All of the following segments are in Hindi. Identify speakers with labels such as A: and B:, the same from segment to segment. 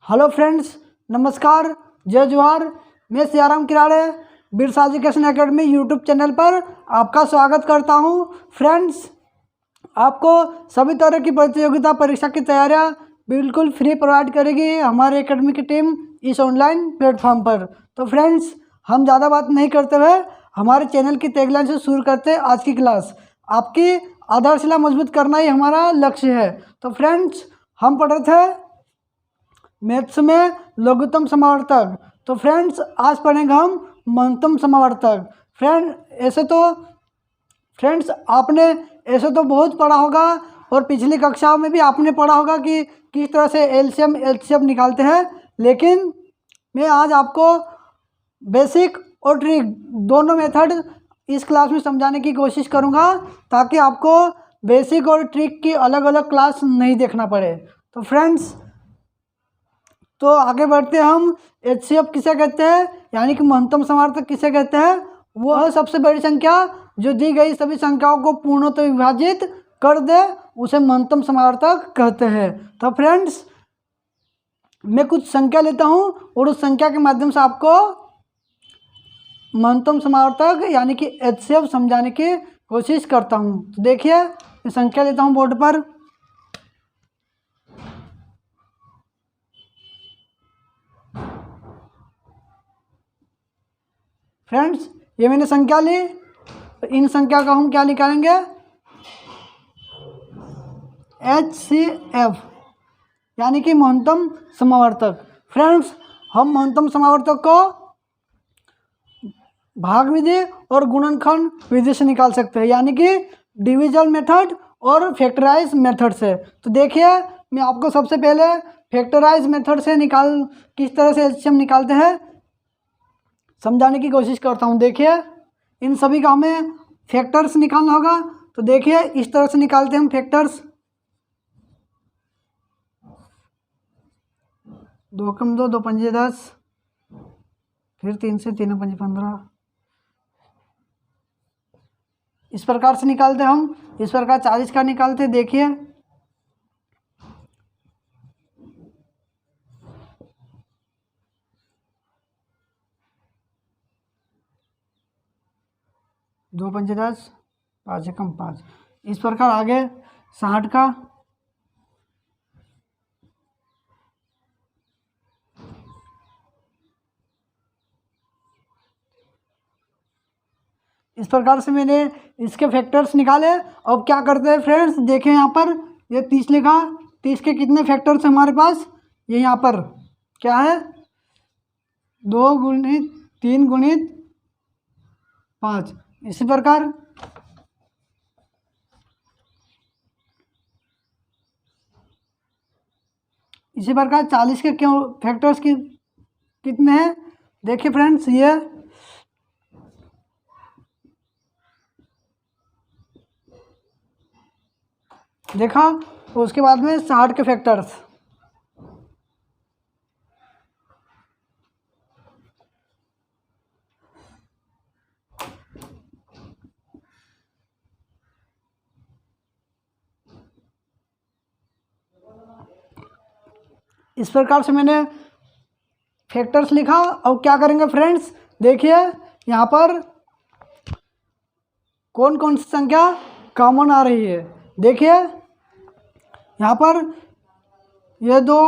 A: हेलो फ्रेंड्स, नमस्कार, जय जवाहर। मैं Siyaram Kirade Birsa education academy YouTube channel पर आपका स्वागत करता हूं। फ्रेंड्स, आपको सभी तरह की प्रतियोगिता परीक्षा की तैयारियां बिल्कुल फ्री प्रोवाइड करेगी हमारे एकेडमी की टीम इस ऑनलाइन प्लेटफॉर्म पर। तो फ्रेंड्स, हम ज़्यादा बात नहीं करते हुए हमारे चैनल की टैगलाइन से शुरू करते हैं आज की क्लास। आपकी आधारशिला मजबूत करना ही हमारा लक्ष्य है। तो फ्रेंड्स, हम पढ़ रहे थे मैथ्स में लघुत्तम समावर्तक। तो फ्रेंड्स, आज पढ़ेंगे हम महत्तम समावर्तक। फ्रेंड्स आपने ऐसे तो बहुत पढ़ा होगा और पिछली कक्षाओं में भी आपने पढ़ा होगा कि किस तरह से एलसीएम निकालते हैं, लेकिन मैं आज आपको बेसिक और ट्रिक दोनों मेथड इस क्लास में समझाने की कोशिश करूंगा, ताकि आपको बेसिक और ट्रिक की अलग अलग क्लास नहीं देखना पड़े। तो फ्रेंड्स, तो आगे बढ़ते हैं। हम एचसीएफ किसे कहते हैं, यानी कि महत्तम समावर्तक किसे कहते हैं? वो है सबसे बड़ी संख्या जो दी गई सभी संख्याओं को पूर्णतः विभाजित कर दे, उसे महत्तम समावर्तक कहते हैं। तो फ्रेंड्स, मैं कुछ संख्या लेता हूं और उस संख्या के माध्यम से आपको महत्तम समावर्तक यानी कि एचसीएफ समझाने की कोशिश करता हूं। तो देखिए, मैं संख्या लेता हूं बोर्ड पर। फ्रेंड्स, ये मैंने संख्या ली, तो इन संख्या का हम क्या निकालेंगे? HCF यानी कि महत्तम समावर्तक। फ्रेंड्स, हम महत्तम समावर्तक को भाग विधि और गुणनखंड विधि से निकाल सकते हैं, यानी कि डिविजन मेथड और फैक्टराइज मेथड से। तो देखिए, मैं आपको सबसे पहले फैक्टराइज मेथड से किस तरह से एचसीएफ निकालते हैं समझाने की कोशिश करता हूं। देखिए, इन सभी का हमें फैक्टर्स निकालना होगा। तो देखिए, इस तरह से निकालते हैं हम फैक्टर्स। 2 कम 2, 2 पंजे 10, फिर 3 से 3 पंजे 15। इस प्रकार से निकालते हम। इस प्रकार 40 का निकालते। देखिए, दो पंजे 10, 5 एकम 5। इस प्रकार आगे 60 का। इस प्रकार से मैंने इसके फैक्टर्स निकाले। अब क्या करते हैं फ्रेंड्स, देखें यहाँ पर ये 30 लिखा। 30 के कितने फैक्टर्स हैं हमारे पास? ये यहाँ पर क्या है? 2 गुणित 3 गुणित 5। इसी प्रकार इसी प्रकार 40 के क्यों फैक्टर्स कितने हैं? देखिए फ्रेंड्स, ये देखा। तो उसके बाद में 60 के फैक्टर्स। इस प्रकार से मैंने फैक्टर्स लिखा। अब क्या करेंगे फ्रेंड्स, देखिए यहाँ पर कौन कौन सी संख्या कॉमन आ रही है। देखिए, यहाँ पर ये 2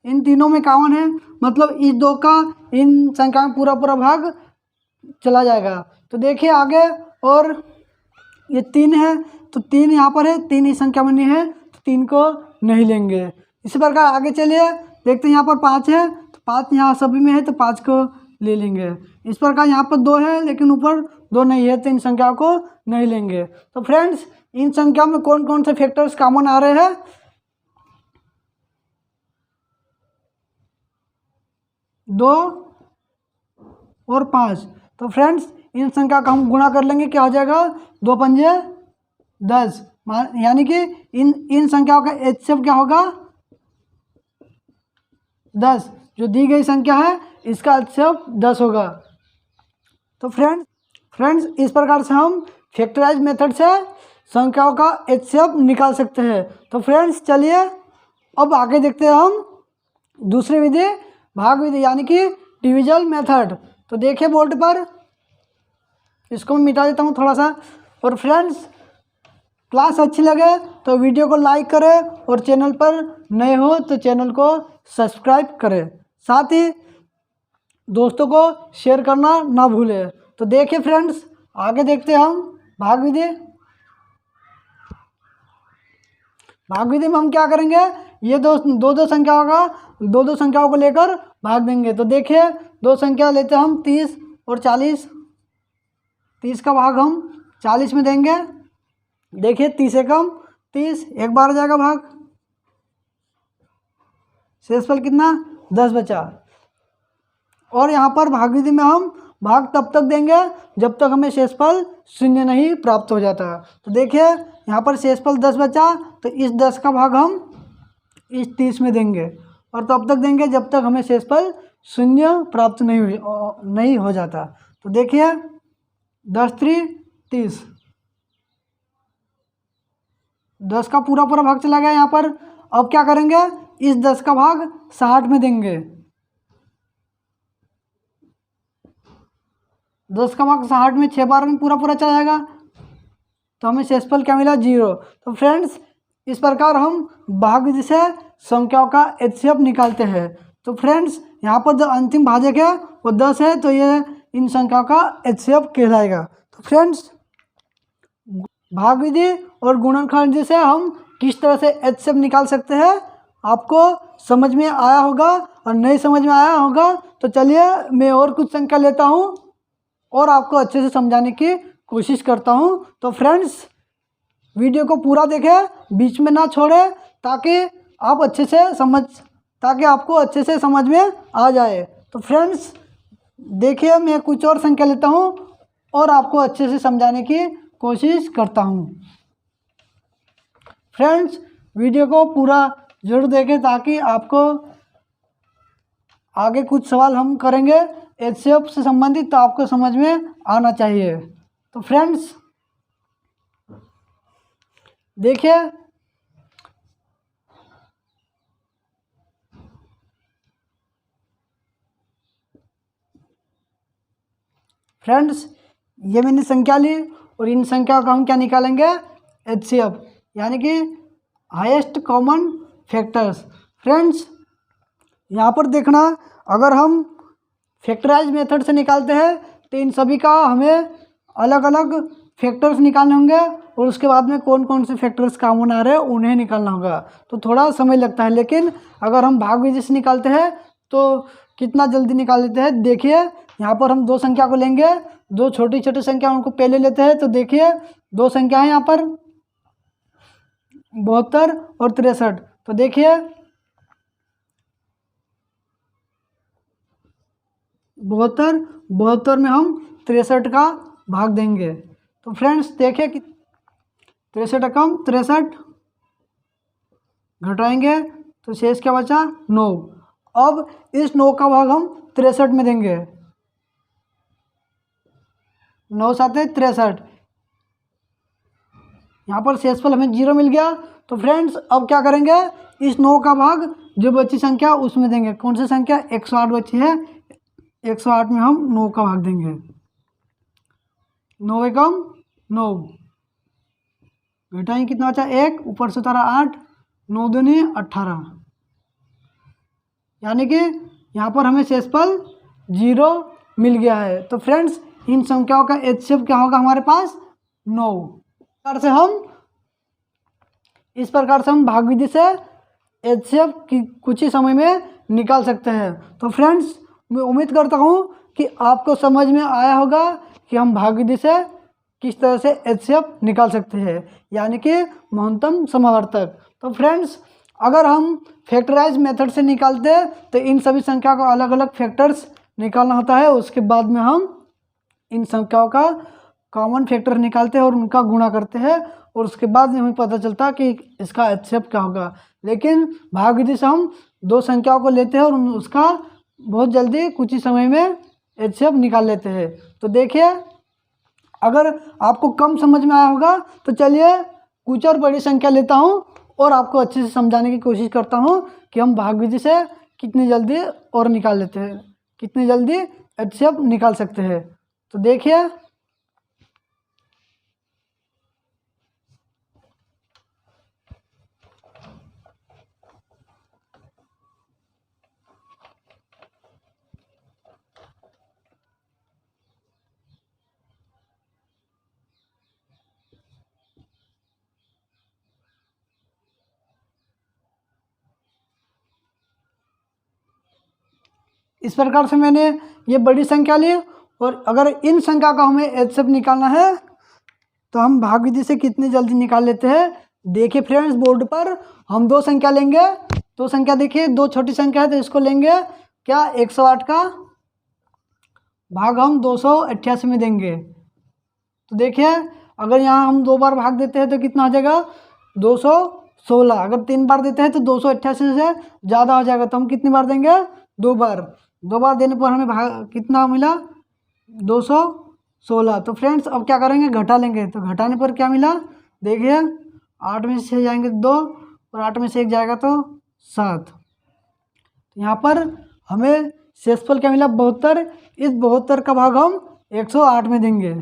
A: इन तीनों में कॉमन है, मतलब इस 2 का इन संख्या में पूरा पूरा भाग चला जाएगा। तो देखिए आगे, और ये 3 है, तो 3 यहाँ पर है, 3 इस संख्या में नहीं है, तो 3 को नहीं लेंगे। इसी प्रकार आगे चलिए, देखते हैं यहाँ पर 5 है, तो 5 यहाँ सभी में है, तो 5 को ले लेंगे। इस प्रकार यहाँ पर 2 है, लेकिन ऊपर 2 नहीं है, तो इन संख्या को नहीं लेंगे। तो फ्रेंड्स, इन संख्या में कौन कौन से फैक्टर्स कॉमन आ रहे हैं? 2 और 5। तो फ्रेंड्स, इन संख्या का हम गुणा कर लेंगे। क्या हो जाएगा? 2 पंजे 10, यानी कि इन संख्याओं का एचसीएफ क्या होगा? 10। जो दी गई संख्या है इसका एचसीएफ 10 होगा। तो फ्रेंड्स, इस प्रकार से हम फैक्टराइज मेथड से संख्याओं का एचसीएफ निकाल सकते हैं। तो फ्रेंड्स, चलिए अब आगे देखते हैं हम दूसरी विधि भाग विधि यानी कि डिविजन मेथड। तो देखिए बोर्ड पर, इसको मैं मिटा देता हूँ थोड़ा सा। और फ्रेंड्स, क्लास अच्छी लगे तो वीडियो को लाइक करें और चैनल पर नए हो तो चैनल को सब्सक्राइब करें, साथ ही दोस्तों को शेयर करना ना भूलें। तो देखिए फ्रेंड्स, आगे देखते हैं हम भाग विधि। भाग विधि में हम क्या करेंगे, ये दो संख्याओं का दो संख्याओं को लेकर भाग देंगे। तो देखिए दो संख्या लेते हैं हम 30 और 40। 30 का भाग हम 40 में देंगे। देखिए 30 एकम 30, एक बार जाएगा भाग, शेषफल कितना 10 बचा। और यहाँ पर भाग विधि में हम भाग तब तक देंगे जब तक हमें शेषफल 0 नहीं प्राप्त हो जाता। तो देखिए यहाँ पर शेषफल 10 बचा, तो इस 10 का भाग हम इस 30 में देंगे और तब तक देंगे जब तक हमें शेषफल 0 प्राप्त नहीं हो जाता। तो देखिए 10 3 30, 10 का पूरा भाग चला गया यहाँ पर। अब क्या करेंगे, इस 10 का भाग 60 में देंगे। 10 का भाग 60 में 6 बार में पूरा चला जाएगा, तो हमें शेषफल क्या मिला 0। तो फ्रेंड्स, इस प्रकार हम भाग विधि से संख्याओं का एचसीएफ निकालते हैं। तो फ्रेंड्स, यहाँ पर जो अंतिम भाजक है वो 10 है, तो ये इन संख्याओं का एचसीएफ कहलाएगा। तो फ्रेंड्स, भाग विधि और गुणनखंड विधि से हम किस तरह से एचसीएफ निकाल सकते हैं आपको समझ में आया होगा, और नहीं समझ में आया होगा तो चलिए मैं और कुछ संख्या लेता हूँ और आपको अच्छे से समझाने की कोशिश करता हूँ। तो फ्रेंड्स, वीडियो को पूरा देखें, बीच में ना छोड़े, ताकि आपको अच्छे से समझ में आ जाए। तो फ्रेंड्स देखिए, मैं कुछ और संख्या लेता हूँ और आपको अच्छे से समझाने की कोशिश करता हूँ। फ्रेंड्स, वीडियो को पूरा जरूर देखें ताकि आपको आगे कुछ सवाल हम करेंगे एचसीएफ से संबंधित, तो आपको समझ में आना चाहिए। तो फ्रेंड्स देखिए, फ्रेंड्स ये मैंने संख्या ली और इन संख्याओं का हम क्या निकालेंगे, एचसीएफ यानी कि हाईएस्ट कॉमन फैक्टर्स। फ्रेंड्स यहाँ पर देखना, अगर हम फैक्टराइज मेथड से निकालते हैं तो इन सभी का हमें अलग अलग फैक्टर्स निकालने होंगे और उसके बाद में कौन कौन से फैक्टर्स कॉमन आ रहे हैं उन्हें निकालना होगा, तो थोड़ा समय लगता है। लेकिन अगर हम भाग विधि से निकालते हैं तो कितना जल्दी निकाल लेते हैं। देखिए यहाँ पर हम दो संख्या को लेंगे, दो छोटी छोटी संख्या उनको पहले लेते हैं। तो देखिए दो संख्या है यहाँ पर 72 और 63। तो देखिए 72 में हम 63 का भाग देंगे। तो फ्रेंड्स देखिए कि 63 कम 63 घटाएंगे तो शेष क्या बचा 9। अब इस 9 का भाग हम 63 में देंगे, 9 7 63। यहाँ पर शेषफल हमें 0 मिल गया। तो फ्रेंड्स अब क्या करेंगे, इस 9 का भाग जो बची संख्या उसमें देंगे। कौन सी संख्या 108 बची है, 108 में हम 9 का भाग देंगे। 9 एकम 9 घटाएंगे कितना बचा 1, ऊपर से उतारा 8, 9 दूनी 18, यानी कि यहाँ पर हमें शेषफल 0 मिल गया है। तो फ्रेंड्स इन संख्याओं का एचसीएफ क्या होगा हमारे पास 9। इस प्रकार से हम भाग विधि से एचसीएफ कुछ ही समय में निकाल सकते हैं। तो फ्रेंड्स मैं उम्मीद करता हूँ कि आपको समझ में आया होगा कि हम भाग विधि से किस तरह से एचसीएफ निकाल सकते हैं, यानी कि महत्तम समावर्तक। तो फ्रेंड्स अगर हम फैक्टराइज मेथड से निकालते हैं तो इन सभी संख्या को अलग अलग फैक्टर्स निकालना होता है। उसके बाद में हम इन संख्याओं का कॉमन फैक्टर निकालते हैं और उनका गुणा करते हैं, और उसके बाद में हमें पता चलता है कि इसका एचसीएफ क्या होगा। लेकिन भाग विधि से हम दो संख्याओं को लेते हैं और उसका बहुत जल्दी कुछ ही समय में एचसीएफ निकाल लेते हैं। तो देखिए अगर आपको कम समझ में आया होगा तो चलिए कुछ और बड़ी संख्या लेता हूँ और आपको अच्छे से समझाने की कोशिश करता हूँ कि हम भाग विधि से कितनी जल्दी और निकाल लेते हैं, कितनी जल्दी HCF निकाल सकते हैं। तो देखिए इस प्रकार से मैंने ये बड़ी संख्या ली, और अगर इन संख्या का हमें HCF निकालना है तो हम भाग विधि से कितनी जल्दी निकाल लेते हैं। देखिए फ्रेंड्स, बोर्ड पर हम दो संख्या लेंगे, दो संख्या देखिए, दो छोटी संख्या है तो इसको लेंगे क्या, 108 का भाग हम 288 में देंगे। तो देखिए अगर यहाँ हम 2 बार भाग देते हैं तो कितना हो जाएगा, 216। अगर 3 बार देते हैं तो 288 से ज़्यादा हो जाएगा, तो हम कितनी बार देंगे, 2 बार। 2 बार देने पर हमें भाग कितना मिला, 216। तो फ्रेंड्स अब क्या करेंगे, घटा लेंगे। तो घटाने पर क्या मिला, देखिए 8 में से 6 जाएंगे 2, और 8 में से 1 जाएगा तो 7। यहाँ पर हमें शेषफल क्या मिला, 72। इस 72 का भाग हम 108 में देंगे।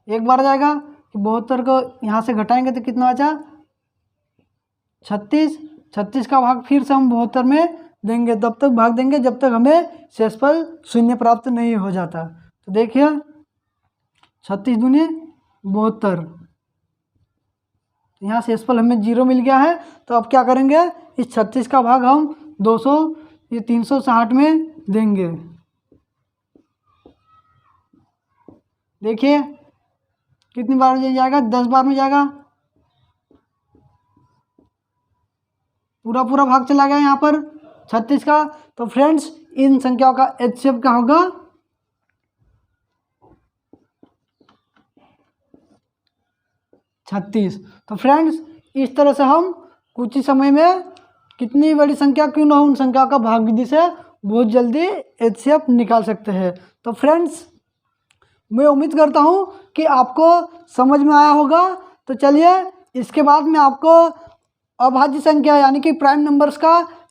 A: एक बार जाएगा कि 72 को यहाँ से घटाएंगे तो कितना बचा, 36। 36 का भाग फिर से हम 72 में देंगे, तब तक भाग देंगे जब तक हमें शेषफल 0 प्राप्त नहीं हो जाता। तो देखिए 36 दूनी 72, यहाँ शेषफल हमें 0 मिल गया है। तो अब क्या करेंगे, इस 36 का भाग हम 200 ये 360 में देंगे। देखिए कितनी बार में जाएगा, 10 बार में जाएगा, पूरा भाग चला गया यहाँ पर 36 का। तो फ्रेंड्स इन संख्याओं का HCF क्या होगा, 36। तो फ्रेंड्स इस तरह से हम कुछ ही समय में कितनी बड़ी संख्या क्यों ना हो, उन संख्या का भाग विधि से बहुत जल्दी HCF निकाल सकते हैं। तो फ्रेंड्स मैं उम्मीद करता हूँ कि आपको समझ में आया होगा। तो चलिए इसके बाद मैं आपको अभाज्य संख्या यानी कि प्राइम नंबर्स का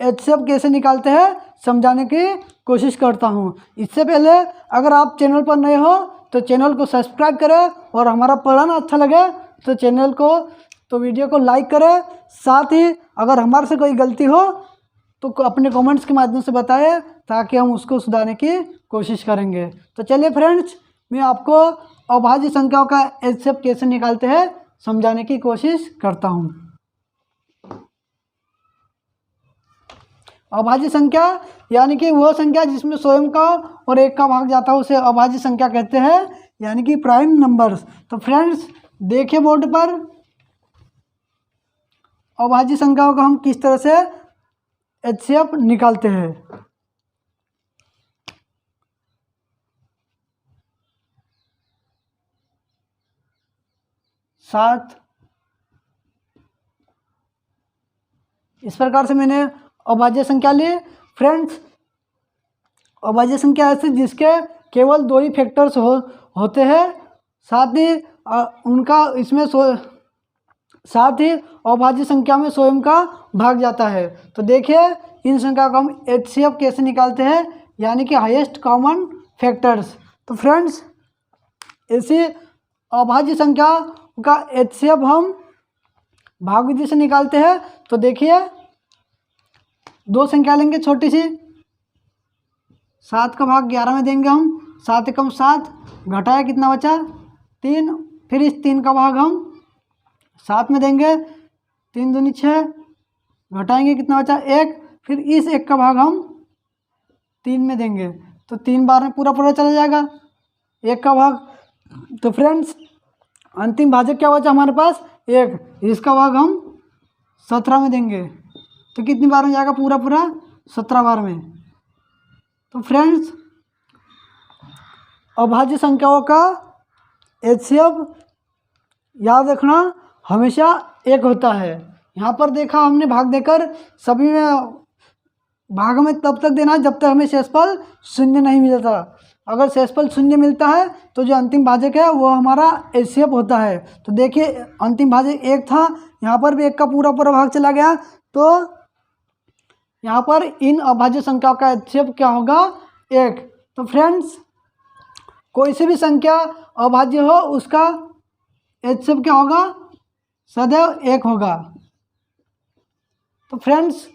A: HCF कैसे निकालते हैं समझाने की कोशिश करता हूँ। इससे पहले अगर आप चैनल पर नए हो तो चैनल को सब्सक्राइब करें, और हमारा पढ़ाना अच्छा लगे तो चैनल को तो वीडियो को लाइक करें। साथ ही अगर हमारे से कोई गलती हो तो अपने कमेंट्स के माध्यम से बताएं, ताकि हम उसको सुधारने की कोशिश करेंगे। तो चलिए फ्रेंड्स मैं आपको अभाज्य संख्याओं का HCF कैसे निकालते हैं समझाने की कोशिश करता हूँ। अभाज्य संख्या यानी कि वह संख्या जिसमें स्वयं का और एक का भाग जाता है उसे अभाज्य संख्या कहते हैं, यानी कि प्राइम नंबर्स। तो फ्रेंड्स देखिए बोर्ड पर अभाज्य संख्याओं का हम किस तरह से HCF निकालते हैं। 7 इस प्रकार से मैंने अभाज्य संख्या ली। फ्रेंड्स अभाज्य संख्या ऐसे जिसके केवल 2 ही फैक्टर्स होते हैं, साथ ही उनका इसमें साथ ही अभाज्य संख्या में स्वयं का भाग जाता है। तो देखिए इन संख्या को हम HCF कैसे निकालते हैं, यानी कि हाईएस्ट कॉमन फैक्टर्स। तो फ्रेंड्स ऐसी अभाज्य संख्या का HCF हम भाग विधि से निकालते हैं। तो देखिए 2 संख्या लेंगे छोटी सी, 7 का भाग 11 में देंगे हम, 7 एकम 7, घटाया कितना बचा 3, फिर इस 3 का भाग हम 7 में देंगे, 3 दूनी 6, घटाएंगे कितना बचा 1, फिर इस 1 का भाग हम 3 में देंगे। तो 3 बार में पूरा चला जाएगा 1 का भाग। तो फ्रेंड्स अंतिम भाजक क्या बचा हमारे पास 1, इसका भाग हम 17 में देंगे। तो कितनी बार में जाएगा, पूरा 17 बार में। तो फ्रेंड्स अभाज्य संख्याओं का HCF याद रखना हमेशा 1 होता है। यहाँ पर देखा हमने भाग देकर सभी में भाग में तब तक देना है जब तक हमें शेषफल 0 नहीं मिलता। अगर शेषफल 0 मिलता है तो जो अंतिम भाजक है वो हमारा HCF होता है। तो देखिए अंतिम भाजक 1 था, यहाँ पर भी 1 का पूरा भाग चला गया, तो यहाँ पर इन अभाज्य संख्याओं का HCF क्या होगा? 1। तो फ्रेंड्स कोई सी भी संख्या अभाज्य हो उसका HCF क्या होगा? सदैव 1 होगा। तो फ्रेंड्स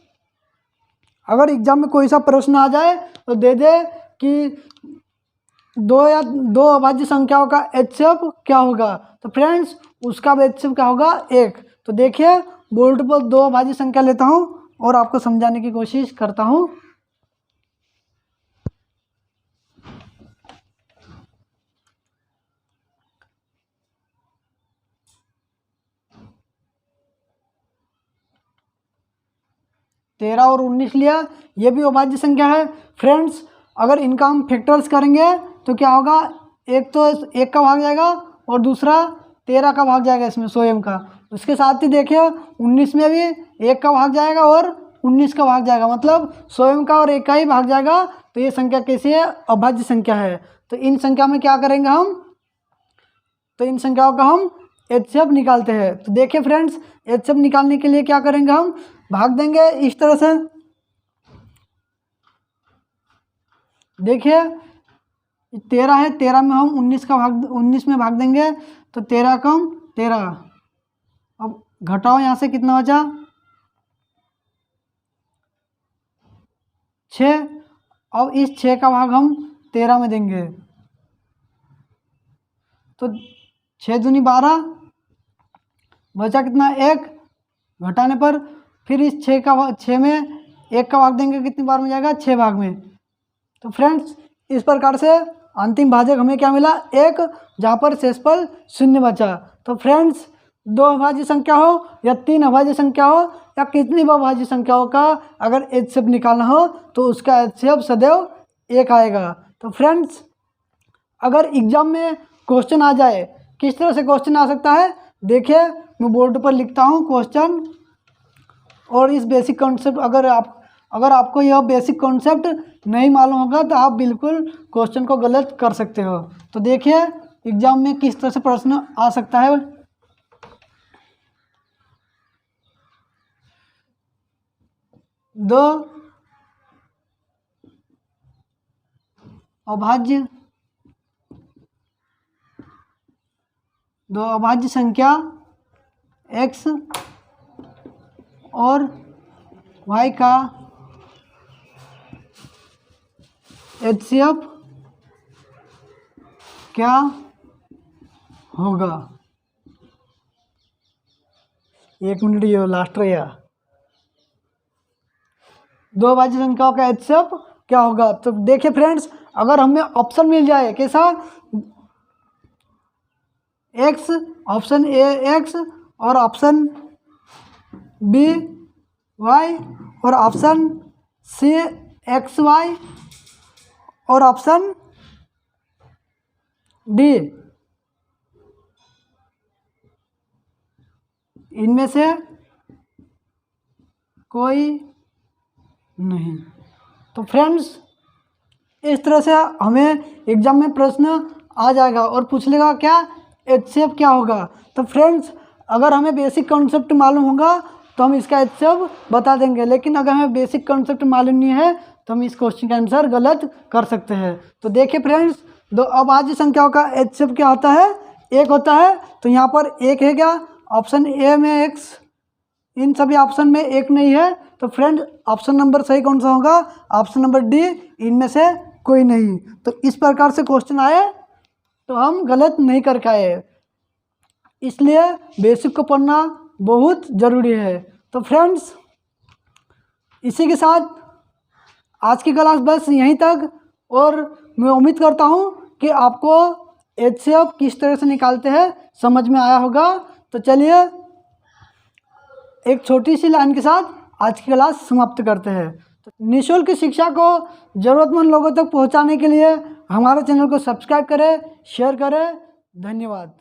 A: अगर एग्जाम में कोई सा प्रश्न आ जाए तो दे दे कि दो अभाज्य संख्याओं का HCF क्या होगा, तो फ्रेंड्स उसका HCF क्या होगा? 1। तो देखिए बोर्ड पर 2 अभाज्य संख्या लेता हूँ और आपको समझाने की कोशिश करता हूँ। तेरह और 19 लिया, ये भी अभाज्य संख्या है। फ्रेंड्स अगर इनका हम फैक्टर्स करेंगे तो क्या होगा? एक तो 1 का भाग जाएगा और दूसरा 13 का भाग जाएगा इसमें स्वयं का। उसके साथ ही देखिए 19 में भी 1 का भाग जाएगा और 19 का भाग जाएगा, मतलब स्वयं का और 1 का ही भाग जाएगा। तो ये संख्या कैसी है? अभाज्य संख्या है। तो इन संख्या में क्या करेंगे हम? तो इन संख्याओं का हम HCF निकालते हैं। तो देखिए फ्रेंड्स HCF निकालने के लिए क्या करेंगे? हम भाग देंगे इस तरह से। देखिए 13 है, 13 में हम 19 में भाग देंगे तो 13 कम 13। अब घटाओ यहाँ से, कितना बचा? 6। अब इस 6 का भाग हम 13 में देंगे तो 6 दूनी 12, बचा कितना? 1। घटाने पर फिर इस 6 में 1 का भाग देंगे, कितनी बार में जाएगा? 6 भाग में। तो फ्रेंड्स इस प्रकार से अंतिम भाजक हमें क्या मिला? 1, जहाँ पर शेषफल 0 बचा। तो फ्रेंड्स 2 अभाज्य संख्या हो या 3 अभाज्य संख्या हो या कितनी भी अभाज्य संख्याओं का अगर HCF निकालना हो तो उसका HCF सदैव 1 आएगा। तो फ्रेंड्स अगर एग्जाम में क्वेश्चन आ जाए, किस तरह से क्वेश्चन आ सकता है? देखिए मैं बोर्ड पर लिखता हूँ क्वेश्चन, और इस बेसिक कॉन्सेप्ट अगर आपको यह बेसिक कॉन्सेप्ट नहीं मालूम होगा तो आप बिल्कुल क्वेश्चन को गलत कर सकते हो। तो देखिए एग्जाम में किस तरह से प्रश्न आ सकता है। दो अभाज्य संख्या x और y का HCF क्या होगा? 1 मिनट, ये लास्ट रहा। 2 अभाज्य संख्याओं का HCF क्या होगा? तो देखिए फ्रेंड्स अगर हमें ऑप्शन मिल जाए, कैसा? x, ऑप्शन A x और ऑप्शन B y और ऑप्शन C x y और ऑप्शन D, इनमें से कोई नहीं। तो फ्रेंड्स इस तरह से हमें एग्जाम में प्रश्न आ जाएगा और पूछ लेगा क्या? HCF क्या होगा? तो फ्रेंड्स अगर हमें बेसिक कॉन्सेप्ट मालूम होगा तो हम इसका HCF बता देंगे, लेकिन अगर हमें बेसिक कॉन्सेप्ट मालूम नहीं है तो हम इस क्वेश्चन का आंसर गलत कर सकते हैं। तो देखिए फ्रेंड्स 2 अभाज्य संख्याओं का HCF क्या होता है? 1 होता है। तो यहाँ पर 1 है क्या? ऑप्शन ए में x, इन सभी ऑप्शन में 1 नहीं है। तो फ्रेंड ऑप्शन नंबर सही कौन सा होगा? ऑप्शन नंबर डी, इनमें से कोई नहीं। तो इस प्रकार से क्वेश्चन आए तो हम गलत नहीं कर पाए, इसलिए बेसिक को पढ़ना बहुत ज़रूरी है। तो फ्रेंड्स इसी के साथ आज की क्लास बस यहीं तक, और मैं उम्मीद करता हूँ कि आपको HCF किस तरह से निकालते हैं समझ में आया होगा। तो चलिए एक छोटी सी लाइन के साथ आज की क्लास समाप्त करते हैं। तो निःशुल्क शिक्षा को ज़रूरतमंद लोगों तक पहुंचाने के लिए हमारे चैनल को सब्सक्राइब करें, शेयर करें। धन्यवाद।